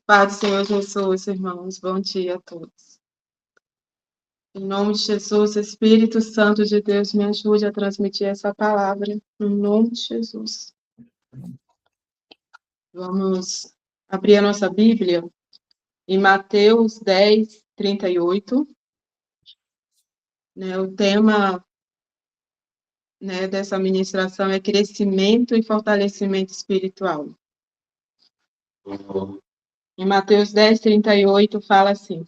Pai do Senhor Jesus, irmãos, bom dia a todos. Em nome de Jesus, Espírito Santo de Deus, me ajude a transmitir essa palavra. Em nome de Jesus. Vamos abrir a nossa Bíblia em Mateus 10, 38. O tema dessa ministração é crescimento e fortalecimento espiritual. Em Mateus 10, 38, fala assim: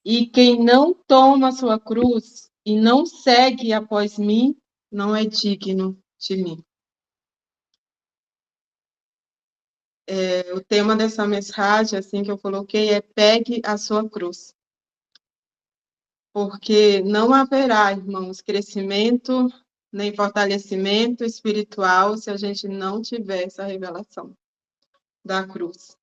E quem não toma sua cruz e não segue após mim, não é digno de mim. O tema dessa mensagem, assim que eu coloquei, é pegue a sua cruz. Porque não haverá, irmãos, crescimento nem fortalecimento espiritual se a gente não tiver essa revelação da cruz.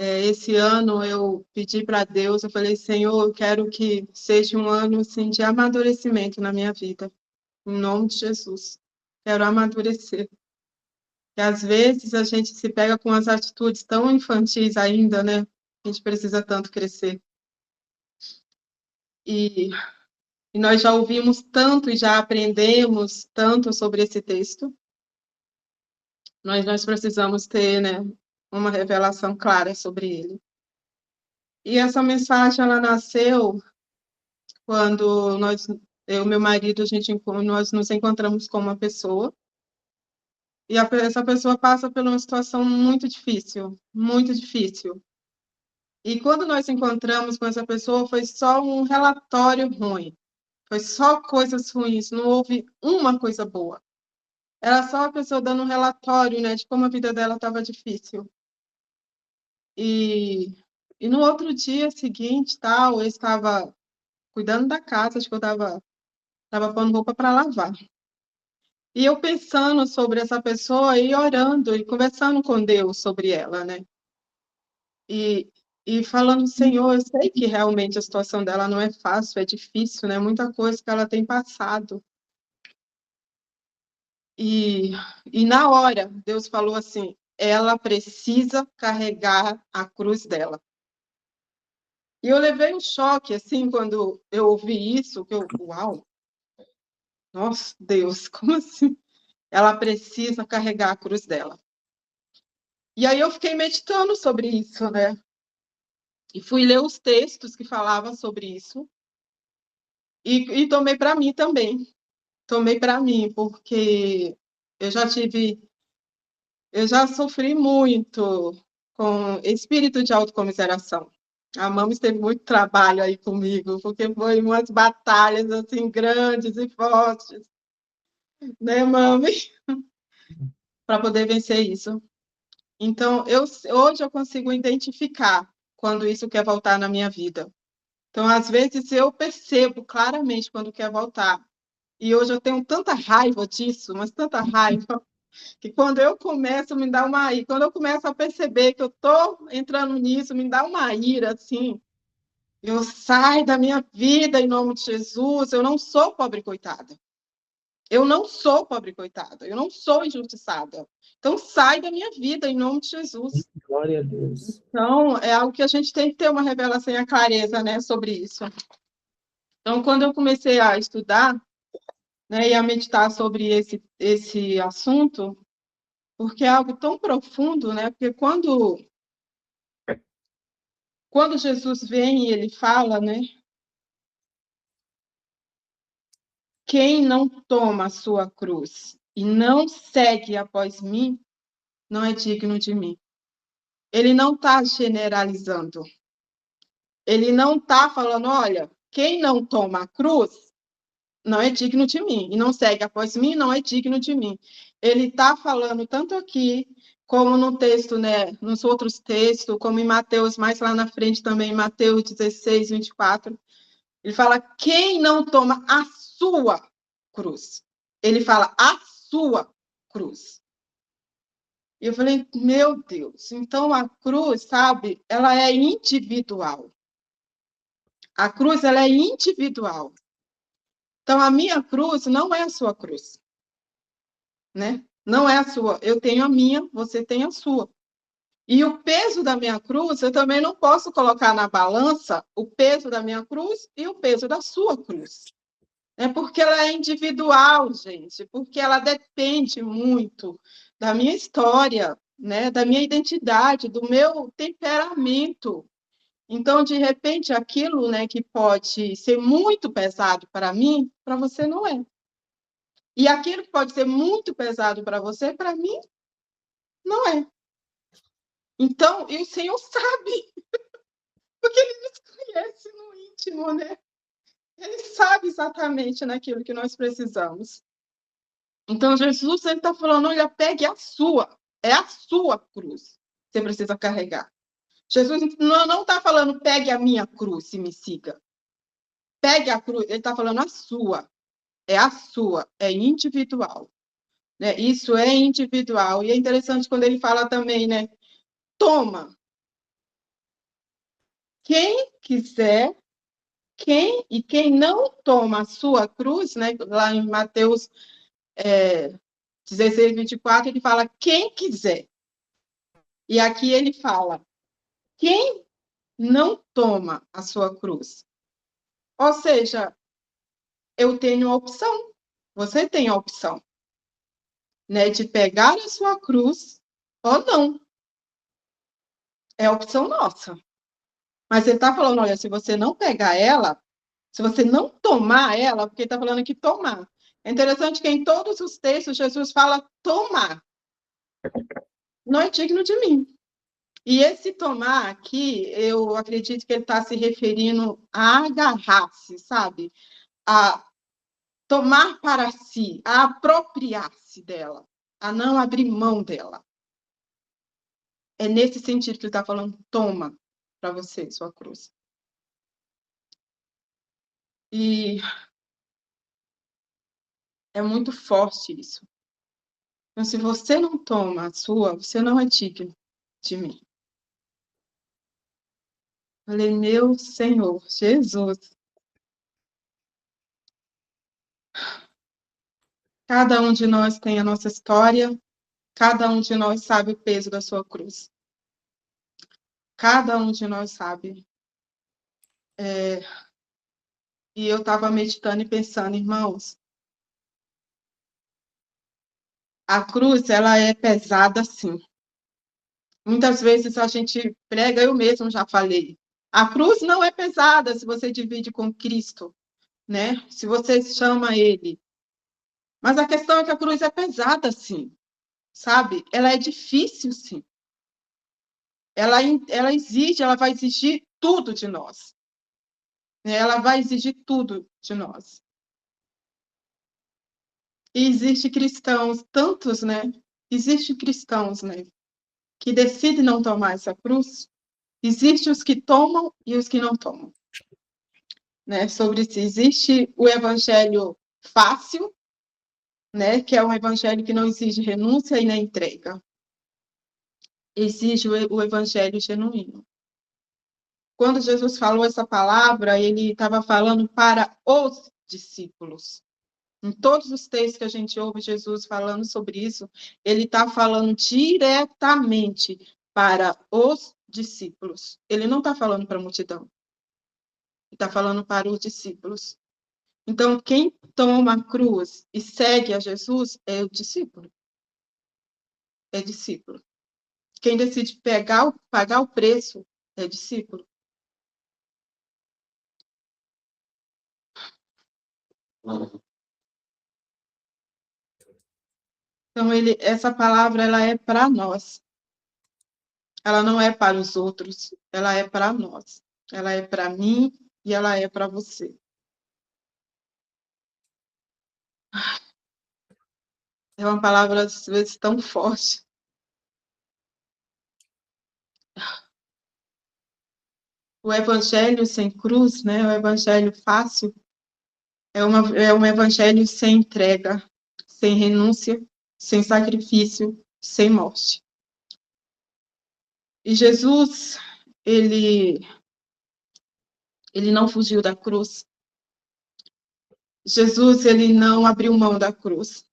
Esse ano eu pedi para Deus, eu falei, Senhor, eu quero que seja um ano assim, de amadurecimento na minha vida. Em nome de Jesus. Quero amadurecer. E às vezes a gente se pega com as atitudes tão infantis ainda, né? A gente precisa tanto crescer. E nós já ouvimos tanto e já aprendemos tanto sobre esse texto. Nós precisamos ter, né, uma revelação clara sobre ele. E essa mensagem, ela nasceu quando eu e meu marido, nós nos encontramos com uma pessoa. E essa pessoa passa por uma situação muito difícil, muito difícil. E quando nós encontramos com essa pessoa, foi só um relatório ruim. Foi só coisas ruins, não houve uma coisa boa. Era só a pessoa dando um relatório, né, de como a vida dela estava difícil. E no outro dia seguinte, eu estava cuidando da casa, acho que eu estava pondo roupa para lavar. E eu pensando sobre essa pessoa e orando e conversando com Deus sobre ela, né? E falando, Senhor, eu sei que realmente a situação dela não é fácil, é difícil, né? Muita coisa que ela tem passado. E na hora, Deus falou assim, ela precisa carregar a cruz dela. E eu levei um choque, assim, quando eu ouvi isso, uau! Nossa, Deus, como assim? Ela precisa carregar a cruz dela. E aí eu fiquei meditando sobre isso, né? E fui ler os textos que falavam sobre isso. E tomei para mim também. Tomei para mim, porque eu já sofri muito com espírito de autocomiseração. A Mami teve muito trabalho aí comigo, porque foi umas batalhas assim grandes e fortes, né, Mami? Para poder vencer isso. Então, hoje eu consigo identificar quando isso quer voltar na minha vida. Então, às vezes, eu percebo claramente quando quer voltar. E hoje eu tenho tanta raiva disso, mas tanta raiva, que quando eu começo, me dá uma ira. Quando eu começo a perceber que eu estou entrando nisso, me dá uma ira, assim. Eu saio da minha vida em nome de Jesus. Eu não sou pobre coitada. Eu não sou pobre coitada. Eu não sou injustiçada. Então, sai da minha vida em nome de Jesus. Glória a Deus. Então, é algo que a gente tem que ter uma revelação e a clareza, né, sobre isso. Então, quando eu comecei a estudar, né, e a meditar sobre esse assunto, porque é algo tão profundo, né? Porque quando Jesus vem e ele fala, né? Quem não toma a sua cruz e não segue após mim, não é digno de mim. Ele não está generalizando. Ele não está falando, olha, quem não toma a cruz não é digno de mim, e não segue após mim, não é digno de mim. Ele está falando tanto aqui, como no texto, né, nos outros textos, como em Mateus, mais lá na frente também, Mateus 16, 24, ele fala, quem não toma a sua cruz? Ele fala, a sua cruz. E eu falei, meu Deus, então a cruz, sabe, ela é individual. A cruz, ela é individual. Então, a minha cruz não é a sua cruz, né? Não é a sua. Eu tenho a minha, você tem a sua. E o peso da minha cruz, eu também não posso colocar na balança o peso da minha cruz e o peso da sua cruz. É porque ela é individual, gente, porque ela depende muito da minha história, né, da minha identidade, do meu temperamento. Então, de repente, aquilo, né, que pode ser muito pesado para mim, para você não é. E aquilo que pode ser muito pesado para mim, não é. Então, e o Senhor sabe, porque Ele nos conhece no íntimo, né? Ele sabe exatamente naquilo que nós precisamos. Então, Jesus está falando, olha, pegue a sua, é a sua cruz que você precisa carregar. Jesus não está falando, pegue a minha cruz e me siga. Pegue a cruz, ele está falando a sua, é individual. Né? Isso é individual. E é interessante quando ele fala também, né? Toma. Quem quiser, quem não toma a sua cruz, né? Lá em Mateus 16, 24, ele fala quem quiser. E aqui ele fala quem não toma a sua cruz. Ou seja, eu tenho a opção, você tem a opção, né, de pegar a sua cruz ou não. É a opção nossa. Mas ele está falando, olha, se você não pegar ela, se você não tomar ela, porque ele está falando que tomar. É interessante que em todos os textos Jesus fala tomar. Não é digno de mim. E esse tomar aqui, eu acredito que ele está se referindo a agarrar-se, sabe? A tomar para si, a apropriar-se dela, a não abrir mão dela. É nesse sentido que ele está falando, toma para você sua cruz. E é muito forte isso. Então, se você não toma a sua, você não é digno de mim. Falei, meu Senhor, Jesus. Cada um de nós tem a nossa história, cada um de nós sabe o peso da sua cruz. Cada um de nós sabe. E eu estava meditando e pensando, irmãos, a cruz, ela é pesada, sim. Muitas vezes a gente prega, eu mesmo já falei. A cruz não é pesada se você divide com Cristo, né? Se você chama Ele. Mas a questão é que a cruz é pesada, sim, sabe? Ela é difícil, sim. Ela exige, ela vai exigir tudo de nós. Né? Ela vai exigir tudo de nós. E existe cristãos, tantos, né? Existe cristãos, né? Que decidem não tomar essa cruz. Existem os que tomam e os que não tomam. Né? Sobre isso, existe o evangelho fácil, né? Que é um evangelho que não exige renúncia e nem entrega. Exige o evangelho genuíno. Quando Jesus falou essa palavra, ele estava falando para os discípulos. Em todos os textos que a gente ouve Jesus falando sobre isso, ele está falando diretamente para os discípulos. Ele não está falando para a multidão. Ele está falando para os discípulos. Então, quem toma a cruz e segue a Jesus é o discípulo. É discípulo. Quem decide pagar o preço é discípulo. Então, essa palavra ela é para nós. Ela não é para os outros. Ela é para nós. Ela é para mim e ela é para você. É uma palavra, às vezes, tão forte. O evangelho sem cruz, né? O evangelho fácil, é um evangelho sem entrega, sem renúncia, sem sacrifício, sem morte. E Jesus, ele não fugiu da cruz. Jesus, ele não abriu mão da cruz.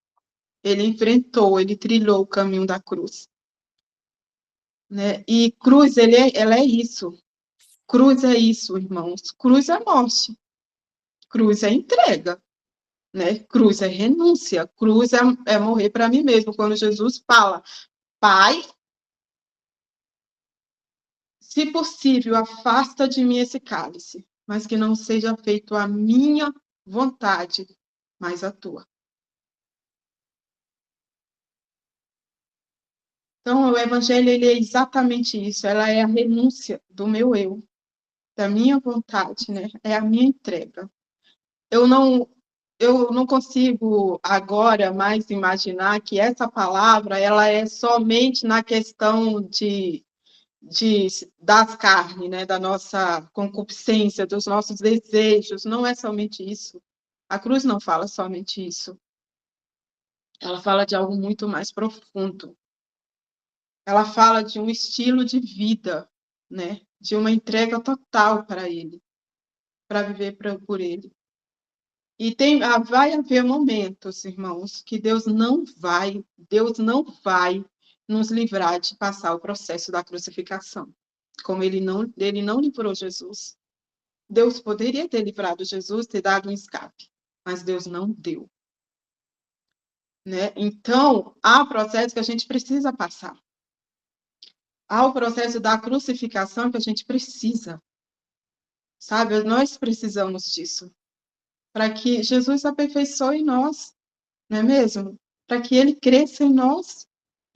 Ele enfrentou, ele trilhou o caminho da cruz. né? E cruz, ela é isso. Cruz é isso, irmãos. Cruz é morte. Cruz é entrega, né? Cruz é renúncia. Cruz é morrer para mim mesmo. Quando Jesus fala, Pai, se possível, afasta de mim esse cálice, mas que não seja feito a minha vontade, mas a tua. Então, o evangelho, ele é exatamente isso. Ela é a renúncia do meu eu, da minha vontade, né? É a minha entrega. Eu não, eu não consigo agora mais imaginar que essa palavra ela é somente na questão de das carnes, né, da nossa concupiscência, dos nossos desejos. Não é somente isso. A cruz não fala somente isso. Ela fala de algo muito mais profundo. Ela fala de um estilo de vida, né, de uma entrega total para Ele, para viver por Ele. E vai haver momentos, irmãos, que Deus não vai nos livrar de passar o processo da crucificação, como ele não livrou Jesus. Deus poderia ter livrado Jesus, ter dado um escape, mas Deus não deu, né? Então, há processo que a gente precisa passar. Há o processo da crucificação que a gente precisa, sabe? Nós precisamos disso, para que Jesus aperfeiçoe nós, não é mesmo? Para que ele cresça em nós,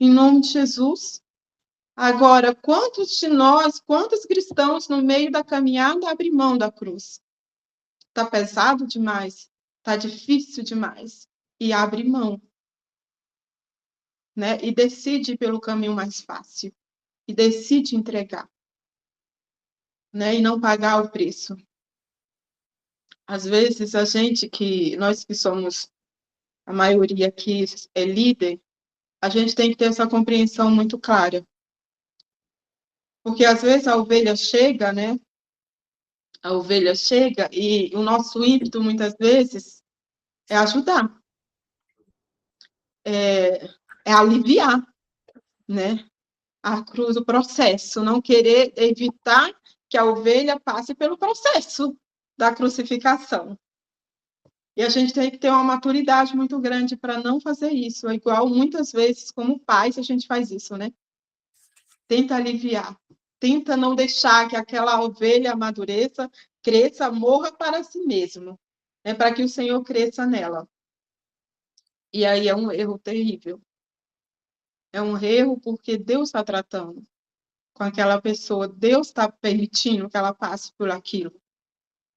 em nome de Jesus. Agora, quantos de nós, quantos cristãos no meio da caminhada abrem mão da cruz? Está pesado demais, está difícil demais, e abre mão, né? E decide pelo caminho mais fácil, e decide entregar, né? E não pagar o preço. Às vezes, nós que somos, a maioria aqui é líder, a gente tem que ter essa compreensão muito clara. Porque às vezes a ovelha chega, né? A ovelha chega e o nosso ímpeto, muitas vezes, é ajudar, é, é aliviar, né? A cruz, o processo, não querer evitar que a ovelha passe pelo processo da crucificação. E a gente tem que ter uma maturidade muito grande para não fazer isso. É igual muitas vezes, como pais, a gente faz isso, né? Tenta aliviar, tenta não deixar que aquela ovelha amadureça, cresça, morra para si mesmo, né? Para que o Senhor cresça nela. E aí é um erro terrível. É um erro porque Deus está tratando com aquela pessoa, Deus está permitindo que ela passe por aquilo.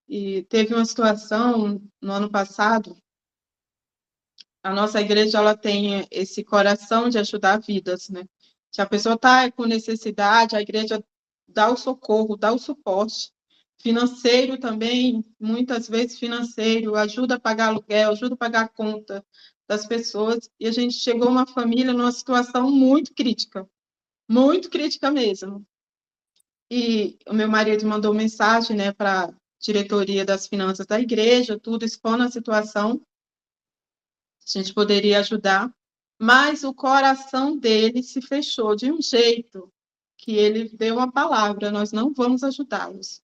E teve uma situação no ano passado, a nossa igreja ela tem esse coração de ajudar vidas, né? Se a pessoa está com necessidade, a igreja dá o socorro, dá o suporte financeiro também, muitas vezes financeiro, ajuda a pagar aluguel, ajuda a pagar a conta das pessoas. E a gente chegou uma família numa situação muito crítica mesmo. E o meu marido mandou mensagem, né, para a diretoria das finanças da igreja, tudo expondo a situação, a gente poderia ajudar, mas o coração dele se fechou de um jeito que ele deu uma palavra, nós não vamos ajudá-los.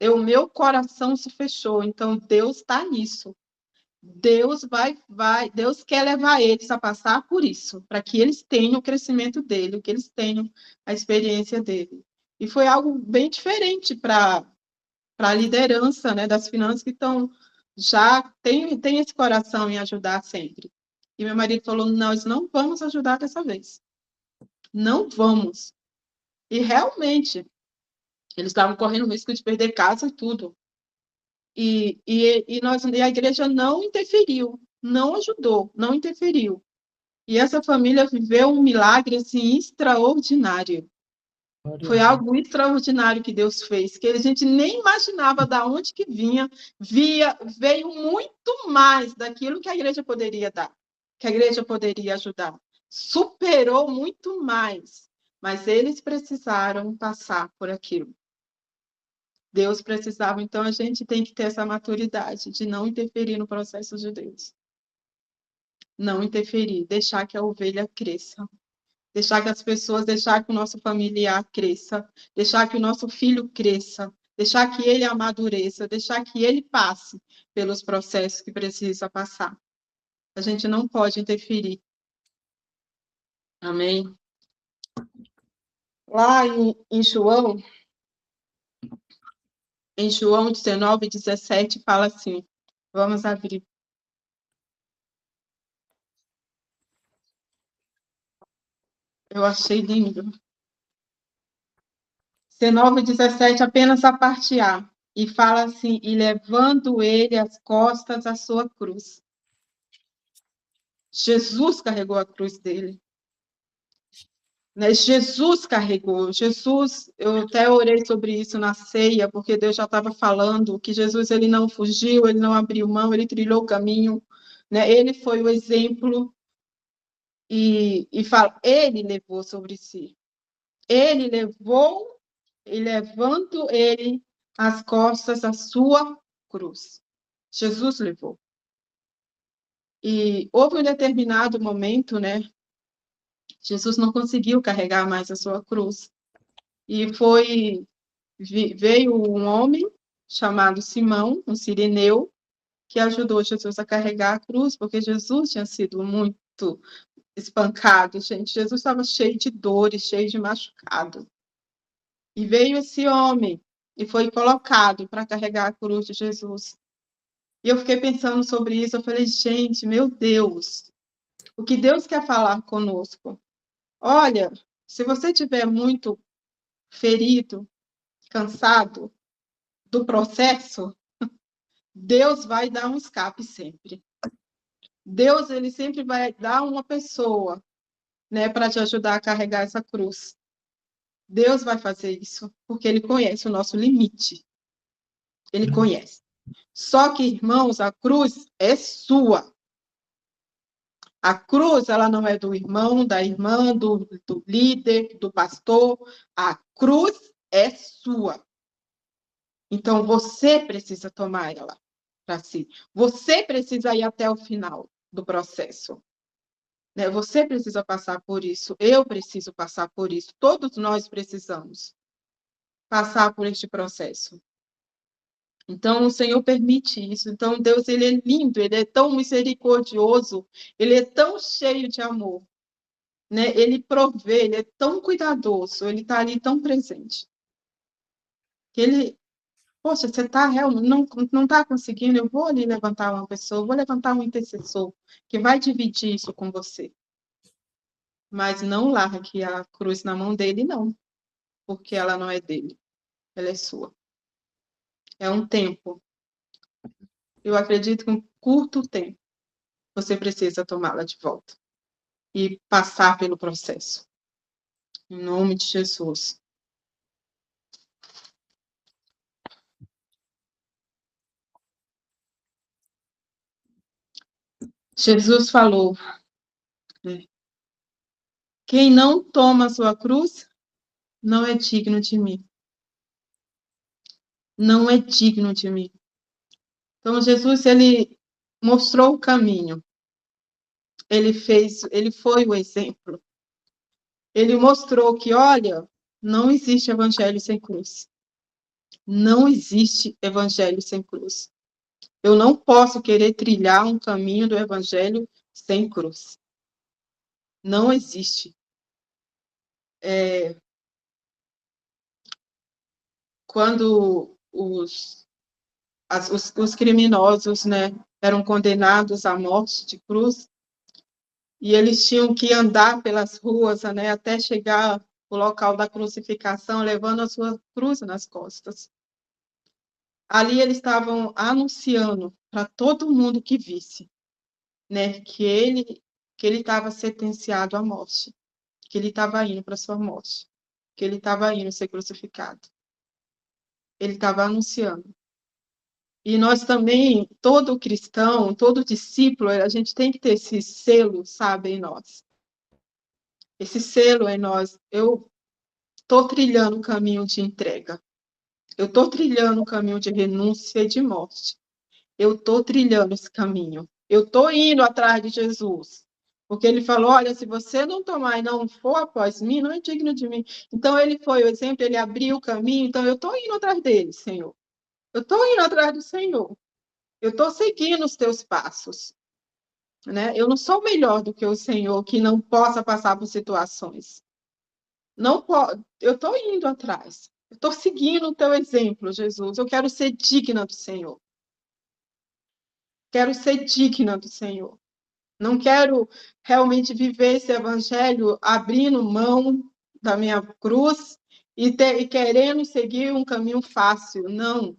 O meu coração se fechou, então Deus está nisso. Deus quer levar eles a passar por isso, para que eles tenham o crescimento dele, que eles tenham a experiência dele. E foi algo bem diferente para a liderança, né, das finanças que estão tem esse coração em ajudar sempre. E meu marido falou: nós não vamos ajudar dessa vez. Não vamos. E realmente, eles estavam correndo o risco de perder casa e tudo. E a igreja não interferiu, não ajudou, não interferiu. E essa família viveu um milagre assim, extraordinário. Foi algo extraordinário que Deus fez, que a gente nem imaginava de onde que veio muito mais daquilo que a igreja poderia dar, que a igreja poderia ajudar. Superou muito mais, mas eles precisaram passar por aquilo. Deus precisava, então a gente tem que ter essa maturidade de não interferir no processo de Deus. Não interferir, deixar que a ovelha cresça. deixar que as pessoas, deixar que o nosso familiar cresça, deixar que o nosso filho cresça, deixar que ele amadureça, deixar que ele passe pelos processos que precisa passar. A gente não pode interferir. Amém? Lá em João 19, 17, fala assim, vamos abrir. Eu achei lindo. 19, 17, apenas a parte A. E fala assim, e levando ele as costas à sua cruz. Jesus carregou a cruz dele. Né? Jesus carregou. Jesus, eu até orei sobre isso na ceia, porque Deus já estava falando que Jesus ele não fugiu, ele não abriu mão, ele trilhou o caminho. Né? Ele foi o exemplo e fala, ele levou sobre si. Ele levou, e levando ele as costas à sua cruz. Jesus levou. E houve um determinado momento, né? Jesus não conseguiu carregar mais a sua cruz. E veio um homem chamado Simão, um sirineu, que ajudou Jesus a carregar a cruz, porque Jesus tinha sido muito espancado, gente. Jesus estava cheio de dores, cheio de machucado. E veio esse homem e foi colocado para carregar a cruz de Jesus. E eu fiquei pensando sobre isso, eu falei, gente, meu Deus, o que Deus quer falar conosco? Olha, se você estiver muito ferido, cansado do processo, Deus vai dar um escape sempre. Deus, ele sempre vai dar uma pessoa, né, para te ajudar a carregar essa cruz. Deus vai fazer isso, porque ele conhece o nosso limite. Ele conhece. Só que, irmãos, a cruz é sua. A cruz, ela não é do irmão, da irmã, do líder, do pastor. A cruz é sua. Então, você precisa tomar ela para si. Você precisa ir até o final do processo. Né? Você precisa passar por isso. Eu preciso passar por isso. Todos nós precisamos passar por este processo. Então, o Senhor permite isso. Então, Deus, ele é lindo, ele é tão misericordioso, ele é tão cheio de amor, né? Ele provê, ele é tão cuidadoso, ele está ali tão presente. Que ele, poxa, você está realmente, não está conseguindo, eu vou ali levantar uma pessoa, vou levantar um intercessor que vai dividir isso com você. Mas não largue a cruz na mão dele, não, porque ela não é dele, ela é sua. É um tempo. Eu acredito que um curto tempo você precisa tomá-la de volta e passar pelo processo. Em nome de Jesus. Jesus falou, né? Quem não toma a sua cruz não é digno de mim. Não é digno de mim. Então, Jesus, ele mostrou o caminho. Ele foi o exemplo. Ele mostrou que, olha, não existe evangelho sem cruz. Não existe evangelho sem cruz. Eu não posso querer trilhar um caminho do evangelho sem cruz. Não existe. Quando os criminosos, né, eram condenados à morte de cruz, e eles tinham que andar pelas ruas, né, até chegar ao local da crucificação, levando a sua cruz nas costas. Ali eles estavam anunciando para todo mundo que visse, né, que ele estava sentenciado à morte, que ele estava indo para a sua morte, que ele estava indo ser crucificado. Ele estava anunciando. E nós também, todo cristão, todo discípulo, a gente tem que ter esse selo, sabe, em nós. Esse selo em nós. Eu estou trilhando o caminho de entrega. Eu estou trilhando o caminho de renúncia e de morte. Eu estou trilhando esse caminho. Eu estou indo atrás de Jesus. Porque ele falou, olha, se você não tomar e não for após mim, não é digno de mim. Então, ele foi o exemplo, ele abriu o caminho, então eu estou indo atrás dele, Senhor. Eu estou indo atrás do Senhor. Eu estou seguindo os teus passos. Né? Eu não sou melhor do que o Senhor, que não possa passar por situações. Não eu estou indo atrás. Eu estou seguindo o teu exemplo, Jesus. Eu quero ser digna do Senhor. Quero ser digna do Senhor. Não quero realmente viver esse evangelho abrindo mão da minha cruz e querendo seguir um caminho fácil. Não.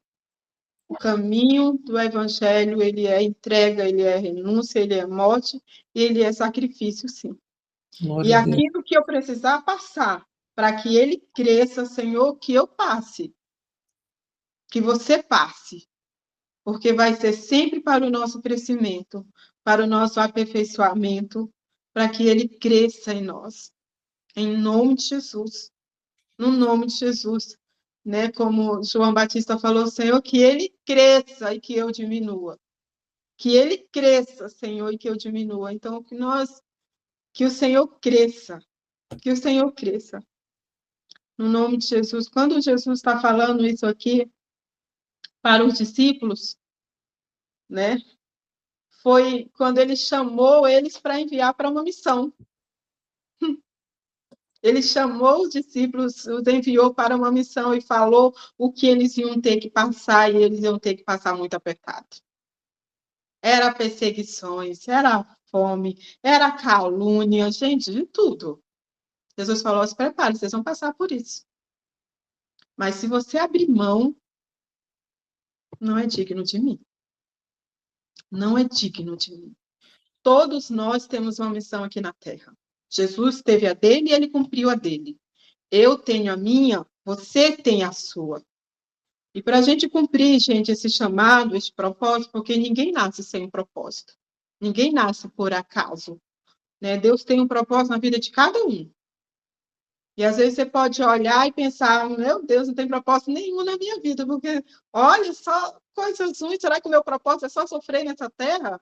O caminho do evangelho, ele é entrega, ele é renúncia, ele é morte e ele é sacrifício, sim. E Glória a Deus. aquilo que eu precisar passar para que ele cresça, Senhor, que eu passe. Que você passe. Porque vai ser sempre para o nosso crescimento, para o nosso aperfeiçoamento, para que ele cresça em nós. Em nome de Jesus. No nome de Jesus. Né? Como João Batista falou, Senhor, que ele cresça e que eu diminua. Que ele cresça, Senhor, e que eu diminua. Então, que o Senhor cresça. Que o Senhor cresça. No nome de Jesus. Quando Jesus está falando isso aqui para os discípulos, né? Foi quando ele chamou eles para enviar para uma missão. Ele chamou os discípulos, os enviou para uma missão e falou o que eles iam ter que passar, e eles iam ter que passar muito apertado. Era perseguições, era fome, era calúnia, gente, de tudo. Jesus falou, se prepare, vocês vão passar por isso. Mas se você abrir mão, não é digno de mim. Não é digno de mim. Todos nós temos uma missão aqui na Terra. Jesus teve a dele e ele cumpriu a dele. Eu tenho a minha, você tem a sua. E para a gente cumprir, gente, esse chamado, esse propósito, porque ninguém nasce sem um propósito. Ninguém nasce por acaso. Né? Deus tem um propósito na vida de cada um. E às vezes você pode olhar e pensar, meu Deus, não tem propósito nenhum na minha vida, porque olha só coisas ruins, será que o meu propósito é só sofrer nessa terra?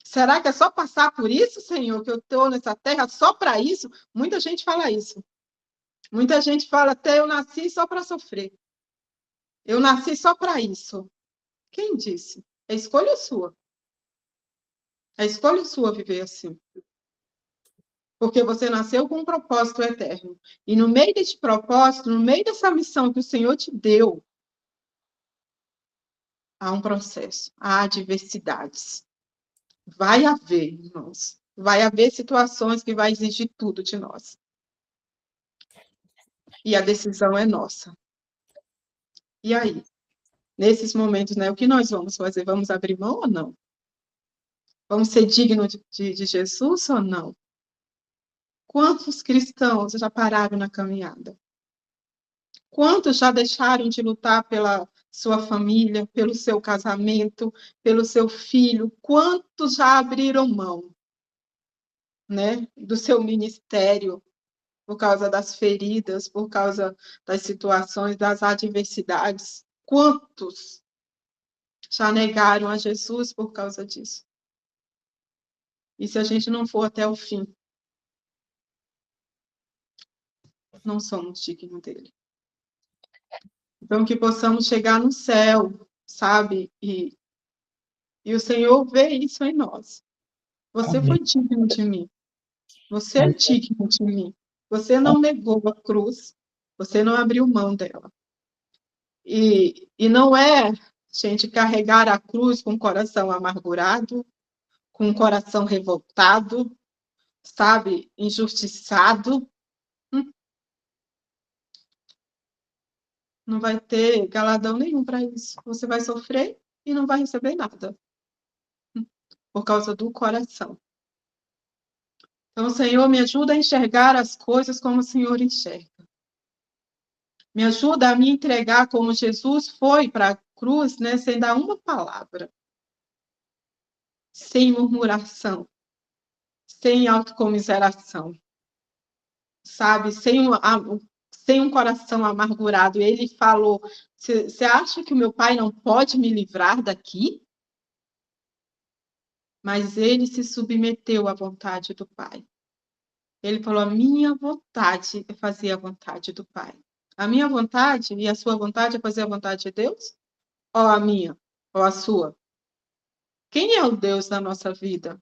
Será que é só passar por isso, Senhor, que eu estou nessa terra só para isso? Muita gente fala isso. Muita gente fala, até eu nasci só para sofrer. Eu nasci só para isso. Quem disse? É escolha sua. É escolha sua viver assim. Porque você nasceu com um propósito eterno. E no meio desse propósito, no meio dessa missão que o Senhor te deu, há um processo, há adversidades. Vai haver, irmãos. Vai haver situações que vai exigir tudo de nós. E a decisão é nossa. E aí? Nesses momentos, né, o que nós vamos fazer? Vamos abrir mão ou não? Vamos ser dignos de Jesus ou não? Quantos cristãos já pararam na caminhada? Quantos já deixaram de lutar pela sua família, pelo seu casamento, pelo seu filho? Quantos já abriram mão, né, do seu ministério por causa das feridas, por causa das situações, das adversidades? Quantos já negaram a Jesus por causa disso? E se a gente não for até o fim, não somos dignos dele. Então, que possamos chegar no céu, sabe? E o Senhor vê isso em nós. Você Amém. foi digno de mim. Você é Amém. digno de mim. Você não negou a cruz. Você não abriu mão dela. E não é, gente, carregar a cruz com o coração amargurado, com o coração revoltado, sabe? Injustiçado. Não vai ter galadão nenhum para isso. Você vai sofrer e não vai receber nada. Por causa do coração. Então, Senhor, me ajuda a enxergar as coisas como o Senhor enxerga. Me ajuda a me entregar como Jesus foi para a cruz, né, sem dar uma palavra. Sem murmuração. Sem autocomiseração. Sabe? Sem um coração amargurado. Ele falou, você acha que o meu pai não pode me livrar daqui? mas ele se submeteu à vontade do Pai. Ele falou: a minha vontade é fazer a vontade do Pai. A minha vontade e a sua vontade é fazer a vontade de Deus? Ou a minha? Ou a sua? Quem é o Deus da nossa vida?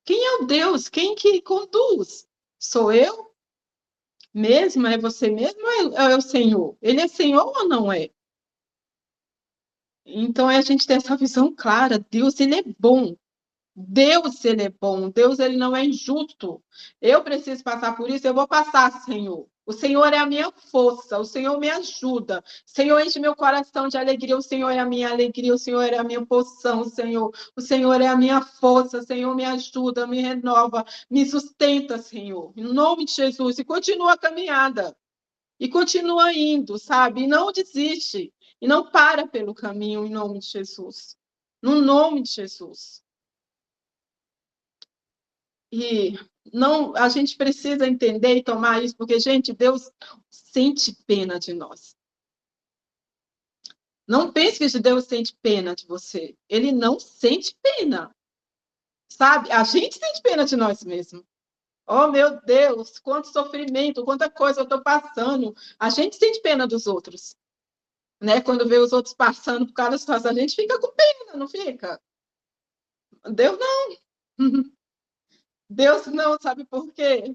Quem é o Deus? Quem que conduz? Sou eu mesmo? É você mesmo ou é o Senhor? Ele é Senhor ou não é? Então, é a gente ter essa visão clara. Deus, ele é bom. Deus, ele é bom. Deus, ele não é injusto. Eu preciso passar por isso, eu vou passar, Senhor. O Senhor é a minha força, o Senhor me ajuda. O Senhor enche meu coração de alegria, o Senhor é a minha alegria, o Senhor é a minha porção, Senhor. O Senhor é a minha força, o Senhor me ajuda, me renova, me sustenta, Senhor. Em nome de Jesus. E continua a caminhada. E continua indo, sabe? E não desiste. E não para pelo caminho, em nome de Jesus. No nome de Jesus. E não, a gente precisa entender e tomar isso, porque, gente, Deus sente pena de nós. Não pense que Deus sente pena de você. Ele não sente pena, sabe? A gente sente pena de nós mesmos. Oh, meu Deus, quanto sofrimento, quanta coisa eu estou passando. A gente sente pena dos outros, né? Quando vê os outros passando por cada situação, a gente fica com pena, não fica? Deus não. Deus não, sabe por quê?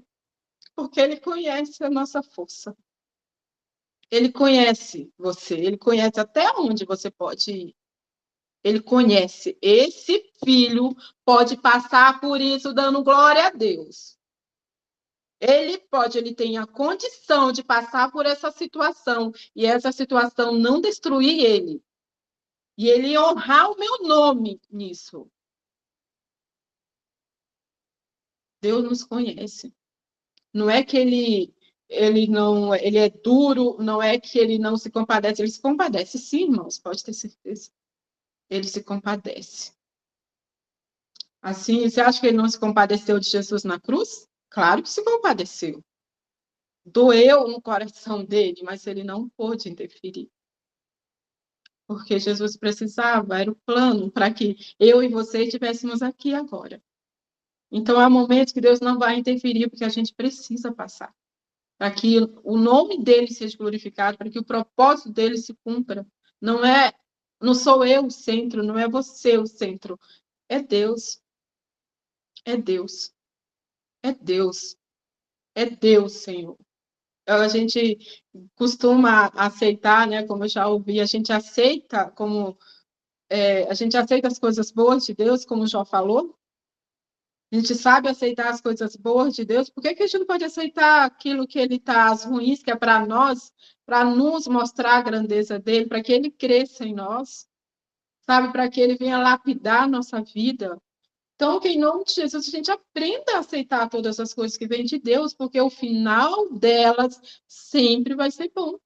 Porque ele conhece a nossa força. Ele conhece você, ele conhece até onde você pode ir. Ele conhece. Esse filho pode passar por isso dando glória a Deus. Ele pode, ele tem a condição de passar por essa situação e essa situação não destruir ele. E ele honrar o meu nome nisso. Deus nos conhece. Não é que ele é duro, não é que ele não se compadece, ele se compadece, sim, irmãos, pode ter certeza. Ele se compadece. Assim, você acha que ele não se compadeceu de Jesus na cruz? Claro que se compadeceu. Doeu no coração dele, mas ele não pôde interferir. Porque Jesus precisava, era o plano para que eu e você estivéssemos aqui agora. Então, há momentos que Deus não vai interferir, porque a gente precisa passar. Para que o nome dele seja glorificado, para que o propósito dele se cumpra. Não sou eu o centro, não é você o centro. É Deus. É Deus. É Deus. É Deus, Senhor. A gente costuma aceitar, né? Como eu já ouvi, a gente aceita a gente aceita as coisas boas de Deus, como o Jó falou. A gente sabe aceitar as coisas boas de Deus. Por que que a gente não pode aceitar aquilo que ele está, as ruins, que é para nós, para nos mostrar a grandeza dele, para que ele cresça em nós, sabe? Para que ele venha lapidar a nossa vida. Então, que em nome de Jesus a gente aprenda a aceitar todas as coisas que vêm de Deus, porque o final delas sempre vai ser bom.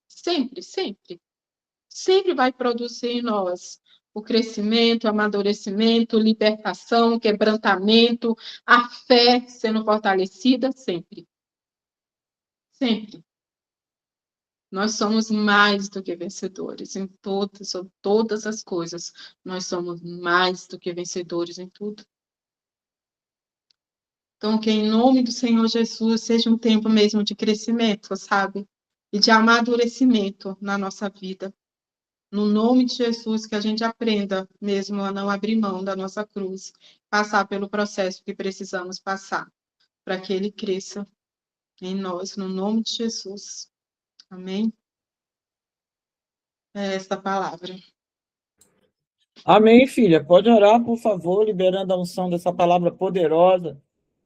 Sempre, sempre. Sempre vai produzir em nós o crescimento, o amadurecimento, libertação, quebrantamento, a fé sendo fortalecida, sempre. Sempre. Nós somos mais do que vencedores em todas as coisas. Nós somos mais do que vencedores em tudo. Então, que em nome do Senhor Jesus seja um tempo mesmo de crescimento, sabe? E de amadurecimento na nossa vida. No nome de Jesus, que a gente aprenda mesmo a não abrir mão da nossa cruz, passar pelo processo que precisamos passar, para que ele cresça em nós, no nome de Jesus. Amém? É esta palavra. Amém, filha. Pode orar, por favor, liberando a unção dessa palavra poderosa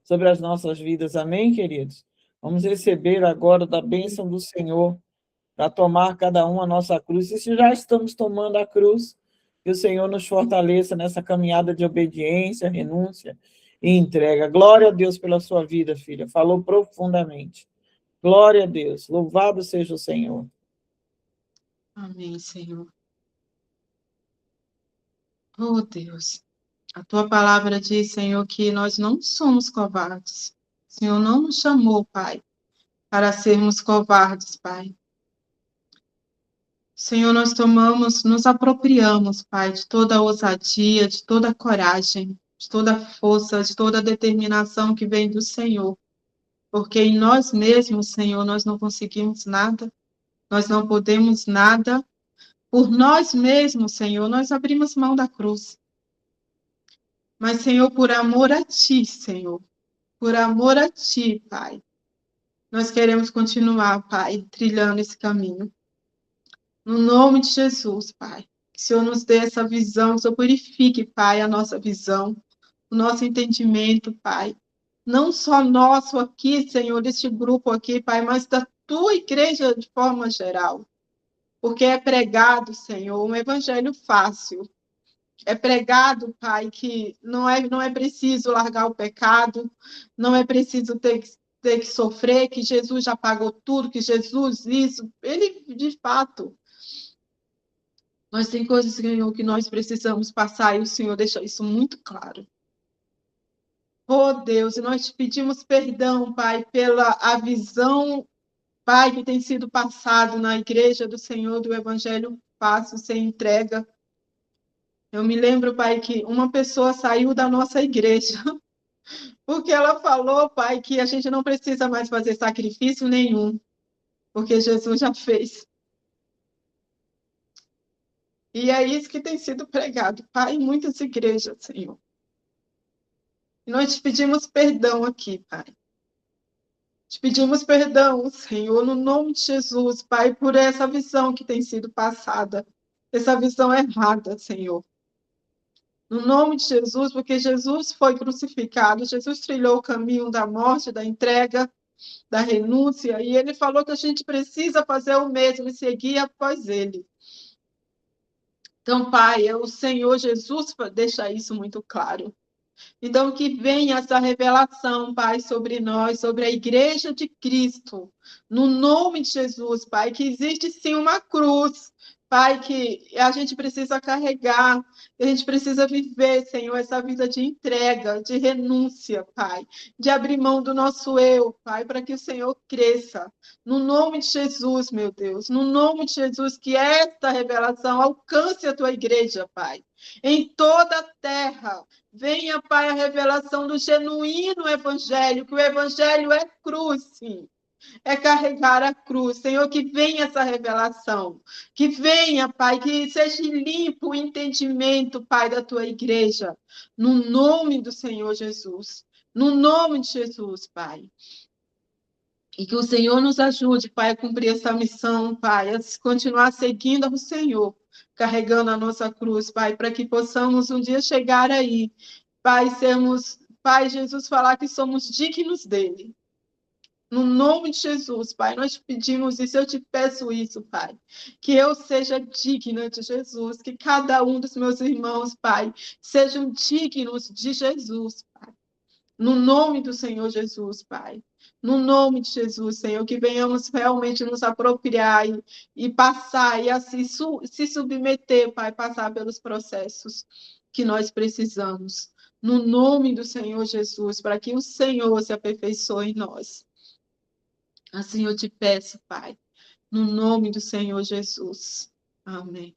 sobre as nossas vidas. Amém, queridos? Vamos receber agora da bênção do Senhor para tomar cada um a nossa cruz. E se já estamos tomando a cruz, que o Senhor nos fortaleça nessa caminhada de obediência, renúncia e entrega. Glória a Deus pela sua vida, filha. Falou profundamente. Glória a Deus. Louvado seja o Senhor. Amém, Senhor. Oh, Deus. A tua palavra diz, Senhor, que nós não somos covardes. O Senhor não nos chamou, Pai, para sermos covardes, Pai. Senhor, nós tomamos, nos apropriamos, Pai, de toda a ousadia, de toda a coragem, de toda a força, de toda a determinação que vem do Senhor. Porque em nós mesmos, Senhor, nós não conseguimos nada, nós não podemos nada. Por nós mesmos, Senhor, nós abrimos mão da cruz. Mas, Senhor, por amor a Ti, Senhor, por amor a Ti, Pai, nós queremos continuar, Pai, trilhando esse caminho. No nome de Jesus, Pai, que o Senhor nos dê essa visão, que o Senhor purifique, Pai, a nossa visão, o nosso entendimento, Pai. Não só nosso aqui, Senhor, deste grupo aqui, Pai, mas da Tua igreja de forma geral. Porque é pregado, Senhor, um evangelho fácil. É pregado, Pai, que não é preciso largar o pecado, não é preciso ter que sofrer, que Jesus já pagou tudo, que Jesus isso. Ele, de fato, mas tem coisas, Senhor, que nós precisamos passar e o Senhor deixa isso muito claro. Oh, Deus, e nós te pedimos perdão, Pai, pela a visão, Pai, que tem sido passado na igreja do Senhor, do Evangelho fácil, sem entrega. Eu me lembro, Pai, que uma pessoa saiu da nossa igreja, porque ela falou, Pai, que a gente não precisa mais fazer sacrifício nenhum, porque Jesus já fez. E é isso que tem sido pregado, Pai, em muitas igrejas, Senhor. E nós te pedimos perdão aqui, Pai. Te pedimos perdão, Senhor, no nome de Jesus, Pai, por essa visão que tem sido passada, essa visão errada, Senhor. No nome de Jesus, porque Jesus foi crucificado, Jesus trilhou o caminho da morte, da entrega, da renúncia, e ele falou que a gente precisa fazer o mesmo e seguir após ele. Então, Pai, o Senhor Jesus deixa isso muito claro. Então, que venha essa revelação, Pai, sobre nós, sobre a igreja de Cristo, no nome de Jesus, Pai, que existe sim uma cruz, Pai, que a gente precisa carregar, que a gente precisa viver, Senhor, essa vida de entrega, de renúncia, Pai, de abrir mão do nosso eu, Pai, para que o Senhor cresça. No nome de Jesus, meu Deus, no nome de Jesus, que esta revelação alcance a tua igreja, Pai, em toda a terra. Venha, Pai, a revelação do genuíno evangelho, que o evangelho é cruz, sim. É carregar a cruz. Senhor, que venha essa revelação. Que venha, Pai, que seja limpo o entendimento, Pai, da tua igreja. No nome do Senhor Jesus. No nome de Jesus, Pai. E que o Senhor nos ajude, Pai, a cumprir essa missão, Pai, a continuar seguindo ao Senhor, carregando a nossa cruz, Pai, para que possamos um dia chegar aí, Pai, Pai, Jesus falar que somos dignos dele. No nome de Jesus, Pai, nós te pedimos isso, eu te peço isso, Pai, que eu seja digna de Jesus, que cada um dos meus irmãos, Pai, sejam dignos de Jesus, Pai. No nome do Senhor Jesus, Pai. No nome de Jesus, Senhor, que venhamos realmente nos apropriar e passar, e assim se submeter, Pai, passar pelos processos que nós precisamos. No nome do Senhor Jesus, para que o Senhor se aperfeiçoe em nós. Assim eu te peço, Pai, no nome do Senhor Jesus. Amém.